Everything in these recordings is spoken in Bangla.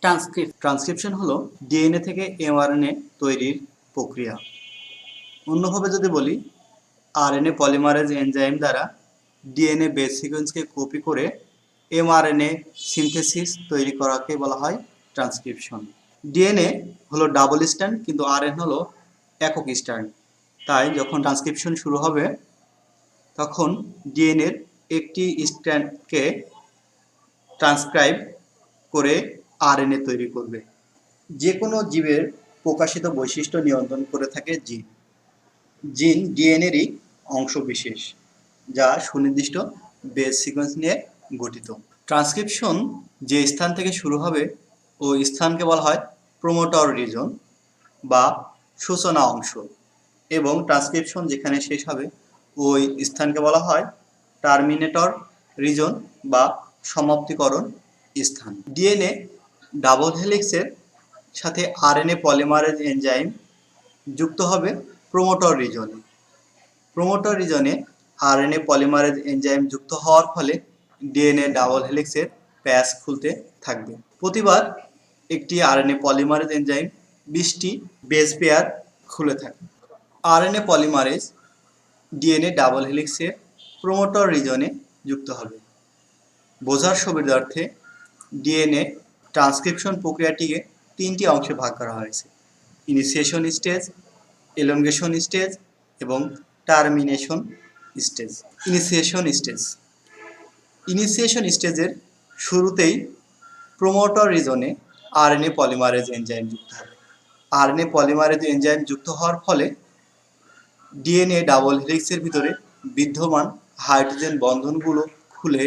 ট্রান্সক্রিপশন হলো ডিএনএ থেকে এমআরএনএ তৈরির প্রক্রিয়া। অন্যভাবে যদি বলি, আরএনএ পলিমারেজ এনজাইম দ্বারা ডিএনএ বেস সিকোয়েন্সকে কপি করে এমআরএনএ সিনথেসিস তৈরি করাকে বলা হয় ট্রান্সক্রিপশন। ডিএনএ হলো ডাবল স্ট্র্যান্ড, কিন্তু আরএনএ হলো একক স্ট্র্যান্ড। তাই যখন ট্রান্সক্রিপশন শুরু হবে তখন ডিএনএর একটি স্ট্র্যান্ডকে ট্রান্সক্রাইব করে আরএনএ তৈরি করবে। যে কোনো জীবের প্রকাশিত বৈশিষ্ট্য নিয়ন্ত্রণ করে থাকে জিন। জিন ডিএনএরই অংশ বিশেষ, যা সুনির্দিষ্ট বেস সিকোয়েন্স নিয়ে গঠিত। ট্রান্সক্রিপশন যে স্থান থেকে শুরু হবে ওই স্থানকে বলা হয় প্রোমোটর রিজন বা সূচনা অংশ, এবং ট্রান্সক্রিপশন যেখানে শেষ হবে ওই স্থানকে বলা হয় টার্মিনেটর রিজন বা সমাপ্তিকরণ স্থান। ডিএনএ ডাবল হেলিক্সের সাথে আরএনএ পলিমারেজ এনজাইম যুক্ত হবে প্রোমোটর রিজনে। প্রোমোটর রিজনে আরএনএ পলিমারেজ এনজাইম যুক্ত হওয়ার ফলে ডিএনএ ডাবল হেলিক্সের প্যাচ খুলতে থাকবে। প্রতিবার একটি আরএনএ পলিমারেজ এনজাইম 20টি বেস পেয়ার খুলে থাকে। আরএনএ পলিমারেজ ডিএনএ ডাবল হেলিক্সের প্রোমোটর রিজনে যুক্ত হবে। বোঝার সুবিধার্থে ডিএনএ ট্রান্সক্রিপশন প্রক্রিয়াটিকে 3টি অংশে ভাগ করা হয়েছে: ইনিশিয়েশন স্টেজ, এলঙ্গেশন স্টেজ এবং টার্মিনেশন স্টেজ। ইনিশিয়েশন স্টেজের শুরুতেই প্রোমোটর রিজনে আরএনএ পলিমারেজ এনজাইম যুক্ত হবে। আরএনএ পলিমারেজ এনজাইম যুক্ত হওয়ার ফলে ডিএনএ ডাবল হেলিক্সের ভিতরে বিদ্যমান হাইড্রোজেন বন্ধনগুলো খুলে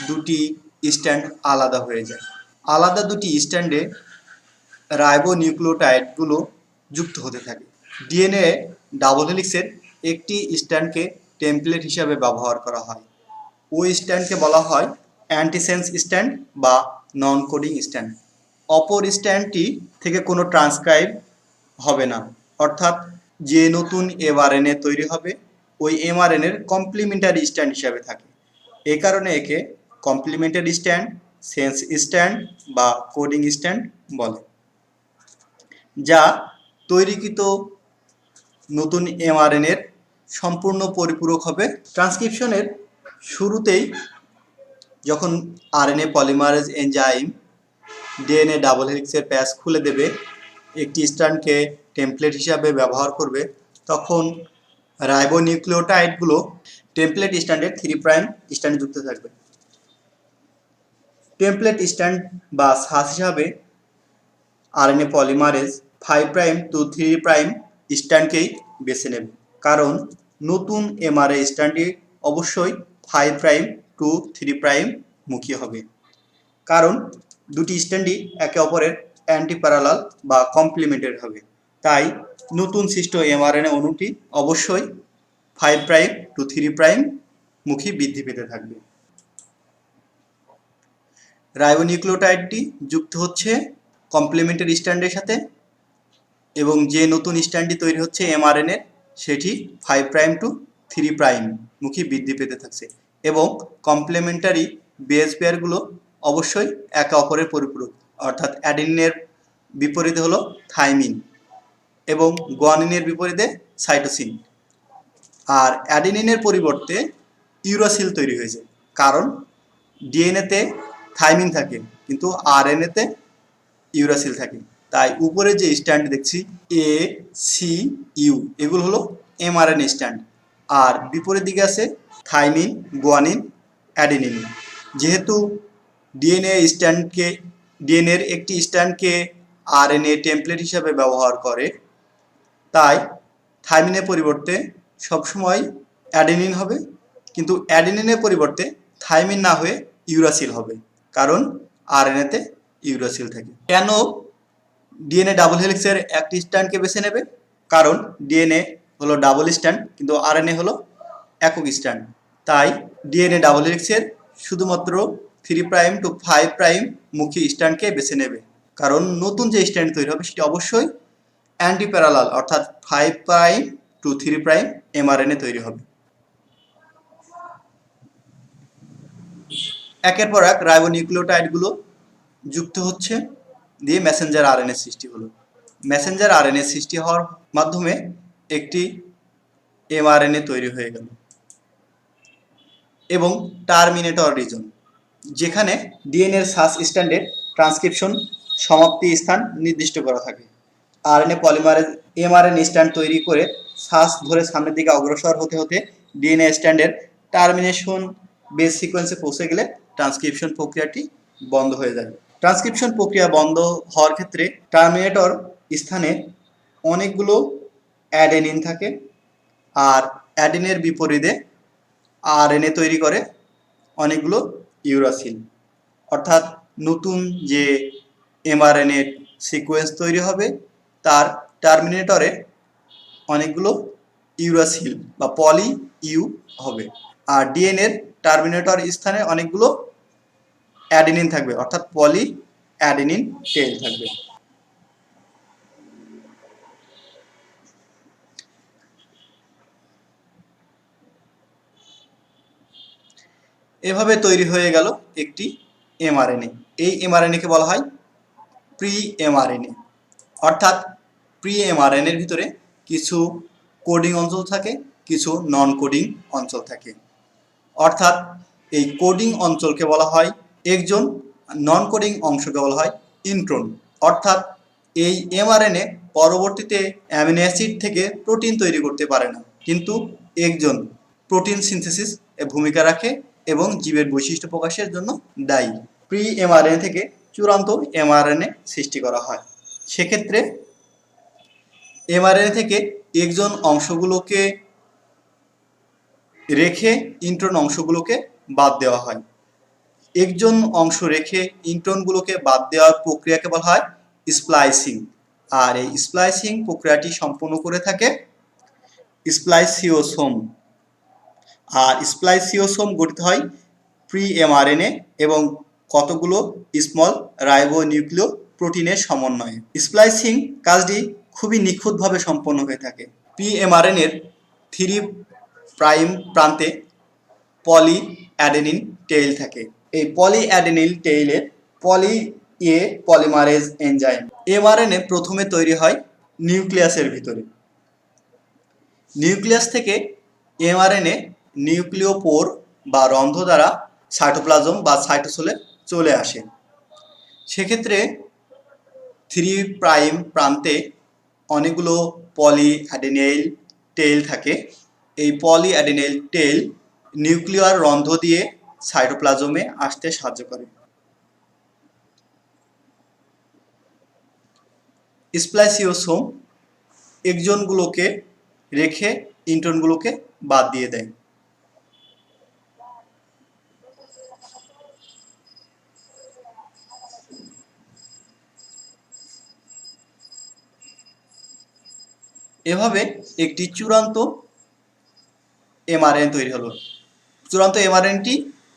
দুটি স্ট্র্যান্ড আলাদা হয়ে যায়। আলাদা দুটি স্ট্র্যান্ডে রাইবোনিউক্লিওটাইডগুলো যুক্ত হতে থাকে। ডিএনএ ডাবল হেলিক্সের একটি স্ট্র্যান্ডকে টেমপ্লেট হিসাবে ব্যবহার করা হয়। ওই স্ট্র্যান্ডকে বলা হয় অ্যান্টিসেন্স স্ট্র্যান্ড বা নন কোডিং স্ট্র্যান্ড। অপর স্ট্র্যান্ডটি থেকে কোনো ট্রান্সক্রাইব হবে না, অর্থাৎ যে নতুন এমআরএনএ তৈরি হবে ওই এমআরএনএর কমপ্লিমেন্টারি স্ট্র্যান্ড হিসাবে থাকে। এ কারণে একে কমপ্লিমেন্টারি স্ট্র্যান্ড, সেন্স স্ট্র্যান্ড বা কোডিং স্ট্র্যান্ড বলে, যা তৈরিকৃত নতুন এমআরএনএর সম্পূর্ণ পরিপূরক হবে। ট্রান্সক্রিপশনের শুরুতেই যখন RNA polymerase enzyme DNA double হেলিক্সের প্যাচ খুলে দেবে, একটি স্ট্র্যান্ডকে টেমপ্লেট হিসাবে ব্যবহার করবে, তখন রাইবোনিউক্লিওটাইডগুলো টেমপ্লেট স্ট্র্যান্ডের 3' স্ট্র্যান্ডে যুক্ত থাকবে। টেমপ্লেট স্ট্র্যান্ড বা সাস হিসাবে আরএনএ পলিমারেজ 5' to 3' স্ট্র্যান্ডকেই বেছে নেবে, কারণ নতুন এমআরএ স্ট্র্যান্ডটি অবশ্যই 5' to 3' মুখী হবে, কারণ দুটি স্ট্র্যান্ডই একে অপরের অ্যান্টিপ্যারালাল বা কমপ্লিমেন্টারি হবে। তাই নতুন সৃষ্ট এমআরএনএ অণুটি অবশ্যই 5' to 3' মুখী বৃদ্ধি পেতে থাকবে। রাইবোনিউক্লিওটাইডটি যুক্ত হচ্ছে কমপ্লিমেন্টারি স্ট্র্যান্ডের সাথে, এবং যে নতুন স্ট্র্যান্ডটি তৈরি হচ্ছে এমআরএনএ সেটি 5' to 3' মুখী বৃদ্ধি পেতে থাকছে, এবং কমপ্লিমেন্টারি বেস পেয়ারগুলো অবশ্যই একে অপরের পরিপূরক, অর্থাৎ অ্যাডিনিনের বিপরীতে হলো থাইমিন এবং গুয়ানিনের বিপরীতে সাইটোসিন। আর অ্যাডিনিনের পরিবর্তে ইউরাসিল তৈরি হয়েছে, কারণ ডিএনএতে থাইমিন থাকে কিন্তু আরএনএতে ইউরাসিল থাকে। তাই উপরে যে স্ট্যান্ড দেখছি এ, সি, ইউ, এগুলো হলো এমআরএনএ স্ট্যান্ড, আর বিপরীত দিকে আছে থাইমিন, গুয়ানিন, অ্যাডিনিন। যেহেতু ডিএনএর একটি স্ট্যান্ডকে আরএনএ টেমপ্লেট হিসাবে ব্যবহার করে, তাই থাইমিনের পরিবর্তে সবসময় অ্যাডিনিন হবে, কিন্তু অ্যাডিনিনের পরিবর্তে থাইমিন না হয়ে ইউরাসিল হবে, কারণ আরএনএতে ইউরাসিল থাকে। কেন ডিএনএ ডাবল হেলিক্সের একটি স্ট্র্যান্ডকে বেছে নেবে? কারণ ডিএনএ হলো ডাবল স্ট্র্যান্ড, কিন্তু আরএনএ হলো একক স্ট্র্যান্ড। তাই ডিএনএ ডাবল হেলিক্সের শুধুমাত্র 3' to 5' মুখী স্ট্র্যান্ডকে বেছে নেবে, কারণ নতুন যে স্ট্র্যান্ড তৈরি হবে সেটি অবশ্যই অ্যান্টিপ্যারালাল, অর্থাৎ 5' to 3' এমআরএনএ তৈরি হবে। একের পর এক রাইবোনিউক্লিওটাইডগুলো যুক্ত হচ্ছে দিয়ে মেসেঞ্জার আরএনএ সৃষ্টি হলো। মেসেঞ্জার আরএনএ সৃষ্টি হওয়ার মাধ্যমে একটি এমআরএনএ তৈরি হয়ে গেল। এবং টার্মিনেটর রিজন, যেখানে ডিএনএর সাবস্ট্যান্ডার্ড ট্রান্সক্রিপশন সমাপ্তি স্থান নির্দিষ্ট করা থাকে। আরএনএ পলিমারেজ এমআরএনএ স্ট্যান্ড তৈরি করে শ্বাস ধরে সামনের দিকে অগ্রসর হতে হতে ডিএনএ স্ট্যান্ডের টার্মিনেশন বেস সিকোয়েন্সে পৌঁছে গেলে ট্রান্সক্রিপশন প্রক্রিয়াটি বন্ধ হয়ে যায়। ট্রান্সক্রিপশন প্রক্রিয়া বন্ধ হওয়ার ক্ষেত্রে টার্মিনেটর স্থানে অনেকগুলো অ্যাডেনিন থাকে, আর অ্যাডেনের বিপরীতে আরএনএ তৈরি করে অনেকগুলো ইউরাসিল। অর্থাৎ নতুন যে এমআরএনএ সিকোয়েন্স তৈরি হবে তার টার্মিনেটরে অনেকগুলো ইউরাসিল বা পলি ইউ হবে, আর ডিএনএর টার্মিনেটর স্থানে অনেকগুলো অ্যাডেনিন থাকবে, অর্থাৎ পলি অ্যাডেনিন টেইল থাকবে। এভাবে তৈরি হয়ে গেল একটি এমআরএনএ। এই এমআরএনএকে বলা হয় প্রি এমআরএনএ। অর্থাৎ প্রি এমআরএনএর ভিতরে কিছু কোডিং অঞ্চল থাকে, কিছু নন কোডিং অঞ্চল থাকে। অর্থাৎ এই কোডিং অঞ্চলকে বলা হয় একজন, নন কোডিং অংশকে বলা হয় ইন্ট্রন। অর্থাৎ এই এমআরএনএ পরবর্তীতে অ্যামিনো অ্যাসিড থেকে প্রোটিন তৈরি করতে পারে না, কিন্তু একজন প্রোটিন সিনথেসিস এ ভূমিকা রাখে এবং জীবের বৈশিষ্ট্য প্রকাশের জন্য দায়ী। প্রি এমআরএনএ থেকে চূড়ান্ত এমআরএনএ সৃষ্টি করা হয়। সেক্ষেত্রে এমআরএনএ থেকে একজন অংশগুলোকে রেখে ইন্ট্রন অংশগুলোকে বাদ দেওয়া হয়। একজন অংশ রেখে ইন্ট্রনগুলোকে বাদ দেওয়ার প্রক্রিয়াকে বলা হয় স্প্লাইসিং। আর এই স্প্লাইসিং প্রক্রিয়াটি সম্পন্ন করে থাকে স্প্লাইসিওসোম। আর স্প্লাইসিওসোম গঠিত হয় প্রি এমআরএনএ এবং কতগুলো স্মল রাইবোনিউক্লিয় প্রোটিনের সমন্বয়ে। স্প্লাইসিং কাজটি খুবই নিখুঁতভাবে সম্পন্ন হয়ে থাকে। প্রি এমআরএনএর 3 প্রাইম প্রান্তে পলি অ্যাডেনিন টেইল থাকে। এই পলি অ্যাডেনিন টেইলের poly A polymerase enzyme. MRNA প্রথমে তৈরি হয় নিউক্লিয়াসের ভিতরে। নিউক্লিয়াস থেকে এমআরএনএ নিউক্লিওপোর বা রন্ধ্র দ্বারা সাইটোপ্লাজম বা সাইটোসোলে চলে আসে। সেক্ষেত্রে 3 প্রাইম প্রান্তে অনেকগুলো পলি অ্যাডেনাইল টেইল থাকে। এই পলি অ্যাডেনাইল টেইল নিউক্লিয়ার রন্ধ্র দিয়ে সাইটোপ্লাজমে আসতে সাহায্য করে। স্প্লাইসিওসোম এক্সনগুলোকে রেখে ইন্ট্রনগুলোকে বাদ দিয়ে দেয়। এভাবে একটি চূড়ান্ত এমআরএনএ তৈরি হলো। চূড়ান্ত এমআরএনএটি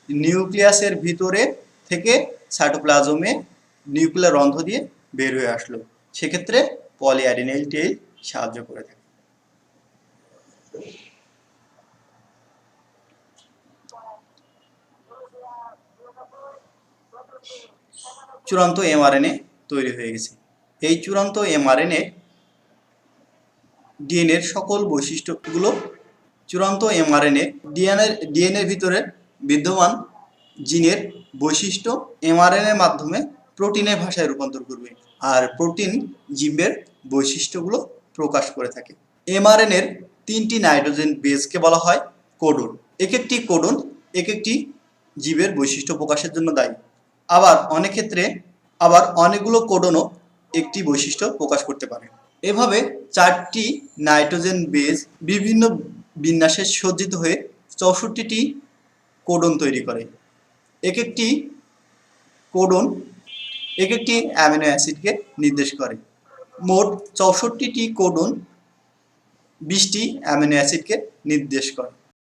নিউক্লিয়াসের ভিতরে থেকে সাইটোপ্লাজমে নিউক্লিয়ার রন্ধ্র দিয়ে বের হয়ে আসলো। সেক্ষেত্রে পলি অ্যাডেনাইল টেইল সাহায্য করে থাকে। চূড়ান্ত এমআরএনএ তৈরি হয়ে গেছে। এই চূড়ান্ত এমআরএনএ ডিএনএর সকল বৈশিষ্ট্যগুলো চূড়ান্ত এমআরএনএ ডিএনএর ভিতরে বিদ্যমান জিনের বৈশিষ্ট্য এমআরএনএর মাধ্যমে প্রোটিনের ভাষায় রূপান্তর করবে, আর প্রোটিন জীবের বৈশিষ্ট্যগুলো প্রকাশ করে থাকে। এমআরএনএর 3টি নাইট্রোজেন বেসকে বলা হয় কোডন। এক একটি কোডন এক একটি জীবের বৈশিষ্ট্য প্রকাশের জন্য দায়ী। আবার অনেক ক্ষেত্রে অনেকগুলো কোডনও একটি বৈশিষ্ট্য প্রকাশ করতে পারে। এভাবে 4টি নাইট্রোজেন বেস বিভিন্ন বিন্যাসে সজ্জিত হয়ে 64টি কোডন তৈরি করে। এক একটি কোডন এক একটি অ্যামিনো অ্যাসিডকে নির্দেশ করে। মোট 64টি কোডন 20টি অ্যামিনো অ্যাসিডকে নির্দেশ করে।